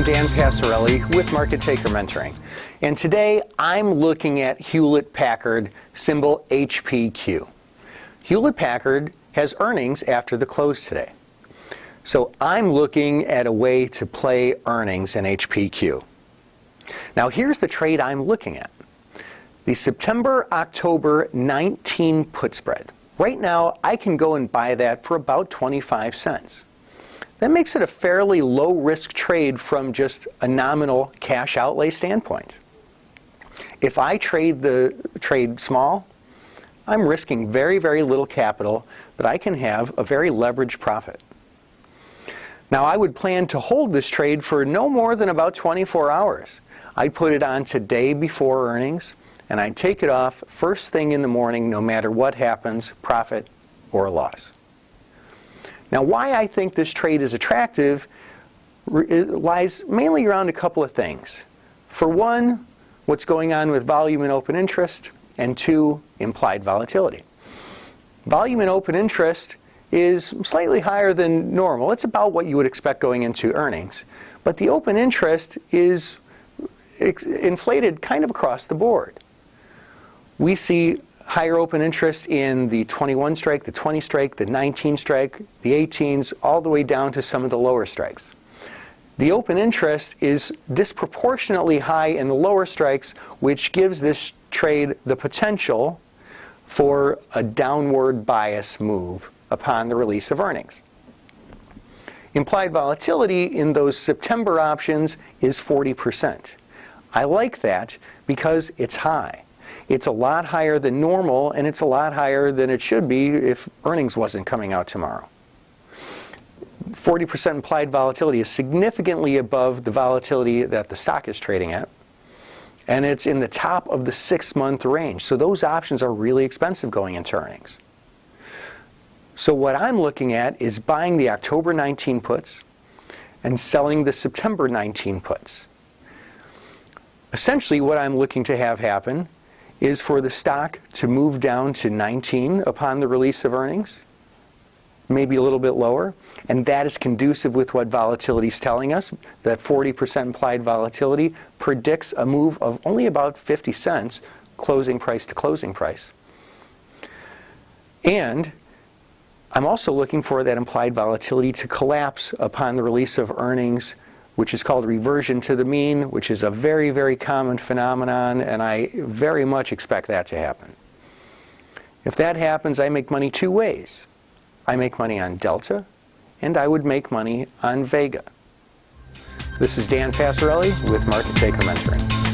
Dan Passarelli with Market Taker Mentoring. And today I'm looking at Hewlett-Packard, symbol HPQ. Hewlett-Packard has earnings after the close today. So I'm looking at a way to play earnings in HPQ. Now here's the trade I'm looking at. The September-October 19 put spread. Right now I can go and buy that for about 25 cents. That makes it a fairly low-risk trade from just a nominal cash outlay standpoint. If I trade the trade small, I'm risking very, very little capital, but I can have a very leveraged profit. Now, I would plan to hold this trade for no more than about 24 hours. I'd put it on today before earnings, and I'd take it off first thing in the morning, no matter what happens, profit or loss. Now, why I think this trade is attractive lies mainly around a couple of things. For one, what's going on with volume and open interest, and two, implied volatility. Volume and open interest is slightly higher than normal. It's about what you would expect going into earnings. But the open interest is inflated kind of across the board. We see higher open interest in the 21 strike, the 20 strike, the 19 strike, the 18s, all the way down to some of the lower strikes. The open interest is disproportionately high in the lower strikes, which gives this trade the potential for a downward bias move upon the release of earnings. Implied volatility in those September options is 40%. I like that because it's high. It's a lot higher than normal, and it's a lot higher than it should be if earnings wasn't coming out tomorrow. 40% implied volatility is significantly above the volatility that the stock is trading at, and it's in the top of the 6-month range. So those options are really expensive going into earnings. So what I'm looking at is buying the October 19 puts and selling the September 19 puts. Essentially, what I'm looking to have happen is for the stock to move down to 19 upon the release of earnings, maybe a little bit lower, and that is conducive with what volatility is telling us. That 40% implied volatility predicts a move of only about 50 cents closing price to closing price. And I'm also looking for that implied volatility to collapse upon the release of earnings, which is called reversion to the mean, which is a very, very common phenomenon, and I very much expect that to happen. If that happens, I make money two ways. I make money on Delta, and I would make money on Vega. This is Dan Passarelli with Market Taker Mentoring.